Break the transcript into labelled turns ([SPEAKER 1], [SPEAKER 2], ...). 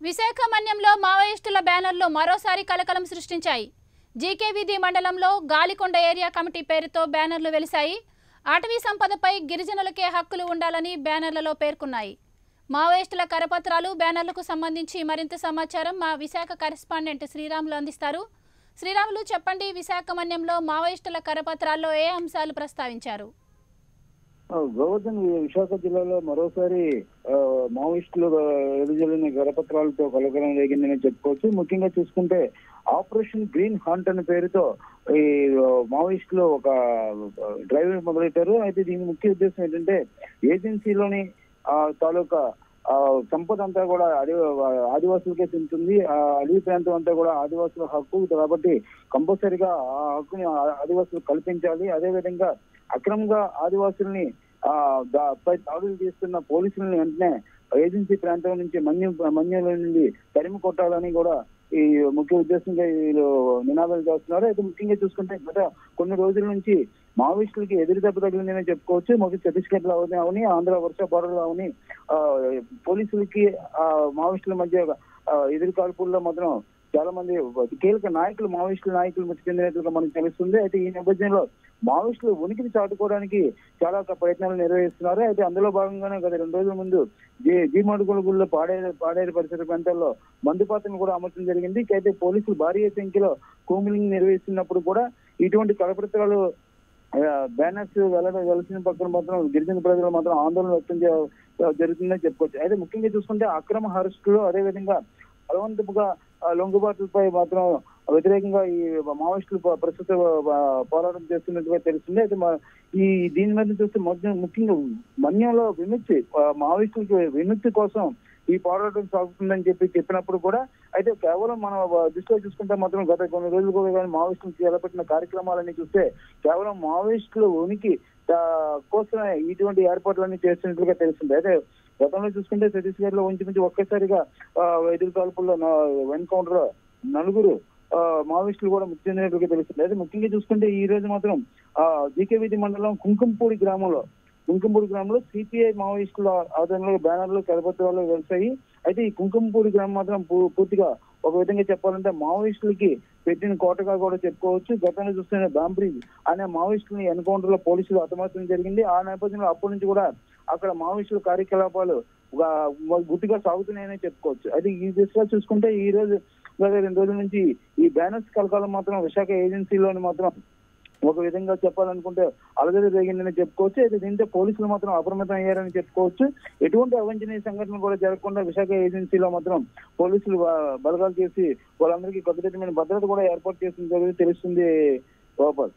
[SPEAKER 1] విశాఖ మన్యంలో మావోయిస్టుల బ్యానర్లు మరోసారి కలకలం సృష్టించాయి. జీకే వీధి మండలంలో గాలికొండ ఏరియా కమిటీ పేరుతో బ్యానర్లు వెలిశాయి. అటవీ సంపదపై గిరిజనులకే హక్కులు ఉండాలని బ్యానర్లలో పేర్కొన్నాయి. మావోయిస్టుల కరపత్రాలు, బ్యానర్లకు సంబంధించి మరింత సమాచారం మా విశాఖ కరెస్పాండెంట్ శ్రీరాములు అందిస్తారు. శ్రీరాములు, చెప్పండి, విశాఖ మన్యంలో మావోయిస్టుల కరపత్రాల్లో ఏ అంశాలు ప్రస్తావించారు?
[SPEAKER 2] గోవర్ధన్, విశాఖ జిల్లాలో మరోసారి మావోయిస్టులు ఎదుజల్లిన కరపత్రాలతో కలకలం రేగిందని చెప్పుకోవచ్చు. ముఖ్యంగా చూసుకుంటే ఆపరేషన్ గ్రీన్ హంట్ అనే పేరుతో ఈ మావోయిస్టులు ఒక డ్రైవ్ మొదలెట్టారు. అయితే దీని ముఖ్య ఉద్దేశం ఏంటంటే ఏజెన్సీలోని తాలూకా సంపద అంతా కూడా ఆదివాసులకే చెందుతుంది. ఆ అడవి ప్రాంతం అంతా కూడా ఆదివాసుల హక్కు కాబట్టి కంపల్సరిగా ఆ హక్కుని ఆదివాసులు కల్పించాలి. అదేవిధంగా అక్రమంగా ఆదివాసుల్ని దాడులు చేస్తున్న పోలీసులను వెంటనే ఏజెన్సీ ప్రాంతం నుంచి మన్యంలో నుండి తరిమి కొట్టాలని కూడా ఈ ముఖ్య ఉద్దేశంగా వీళ్ళు నినాదాలు చేస్తున్నారు. అయితే ముఖ్యంగా చూసుకుంటే గత కొన్ని రోజుల నుంచి మావోయిస్టులకి ఎదురు దెబ్బ తగిలిందని చెప్పుకోవచ్చు. మొదటి ఛత్తీస్గఢ్ లో అవని, ఆంధ్ర వర్ష బోర్డర్ లో అవని పోలీసులకి మావోయిస్టుల మధ్య ఎదురు కాల్పుల్లో మాత్రం చాలా మంది కీలక నాయకులు, మావోయిస్టుల నాయకులు మృతి చెందినట్లుగా మనకు తెలుస్తుంది. అయితే ఈ నేపథ్యంలో మావోయిస్టులు ఉనికిని చాటుకోవడానికి చాలా ప్రయత్నాలు నిర్వహిస్తున్నారు. అయితే అందులో భాగంగానే గత 2 రోజుల ముందు జీమడుగుల పాడేరు పరిసర ప్రాంతాల్లో మందుపాత్రను కూడా అమర్చడం జరిగింది. అయితే పోలీసులు భారీ సంఖ్యలో కూంబిలింగ్ నిర్వహిస్తున్నప్పుడు కూడా ఇటువంటి కలపత్రాలు బ్యానర్స్ వెలసిన పక్కన మాత్రం గిరిజన ప్రజలు మాత్రం ఆందోళన వ్యక్తం జరుగుతుందని చెప్పుకోవచ్చు. అయితే ముఖ్యంగా చూసుకుంటే అక్రమ అరెస్టులు, అదేవిధంగా బలవంతపుగా లొంగుబాట్లపై మాత్రం వ్యతిరేకంగా ఈ మావోయిస్టులు ప్రస్తుత పోరాటం చేస్తున్నట్టుగా తెలుస్తుంది. అయితే ఈ దీని మీద చూస్తే ముఖ్యంగా మన్యంలో మావోయిస్టులకి విముక్తి కోసం ఈ పోరాటం సాగుతుందని చెప్పినప్పుడు కూడా అయితే కేవలం మనం దృష్టిలో చూసుకుంటే మాత్రం గత కొన్ని రోజులు కూడా కానీ మావోయిస్టులు చేపట్టిన కార్యక్రమాలన్నీ చూస్తే కేవలం మావోయిస్టులు ఉనికి కోసమే ఇటువంటి ఏర్పాట్లన్నీ చేస్తున్నట్లుగా తెలుస్తుంది. అయితే గతంలో చూసుకుంటే ఛత్తీస్గఢ్ లో ఉంచి ఒక్కసారిగా ఎదురు కాల్పుల్లో ఎన్కౌంటర్ 4 మావోయిస్టులు కూడా మృతి చెందినట్లుగా తెలుస్తుంది. అయితే ముఖ్యంగా చూసుకుంటే ఈ రోజు మాత్రం జీకే వీధి మండలం కుంకంపూడి గ్రామంలో సిపిఐ మావోయిస్టుల ఆధ్వర్యంలో బ్యానర్లు, కరపత్రాలు వెలిసాయి. అయితే ఈ కుంకంపూడి గ్రామం మాత్రం పూర్తిగా ఒక విధంగా చెప్పాలంటే మావోయిస్టులకి పెట్టిన కోటగా కూడా చెప్పుకోవచ్చు. గతంలో చూస్తున్న బాంబ్రిజ్ అనే మావోయిస్టులని ఎన్కౌంటర్ లో పోలీసులు హతమార్చడం జరిగింది. ఆ నేపథ్యంలో అప్పటి నుంచి కూడా అక్కడ మావోయిస్టుల కార్యకలాపాలు గుట్టుగా సాగుతున్నాయని చెప్పుకోవచ్చు. అయితే ఈ దిశగా చూసుకుంటే ఈ రోజు 2 రోజుల నుంచి ఈ బ్యానర్స్ కలకాలం మాత్రం విశాఖ ఏజెన్సీలోని మాత్రం ఒక విధంగా చెప్పాలనుకుంటే అలజడి రేగిందని చెప్పుకోవచ్చు. అయితే దీంతో పోలీసులు మాత్రం అప్రమత్తం అయ్యారని చెప్పుకోవచ్చు. ఎటువంటి అవాంఛనీయ సంఘటనలు కూడా జరగకుండా విశాఖ ఏజెన్సీలో మాత్రం పోలీసులు బలగాలు చేసి వాళ్ళందరికీ కట్టుదిట్టమైన భద్రత కూడా ఏర్పాటు చేసిన తెలుస్తుంది. గోపాల్.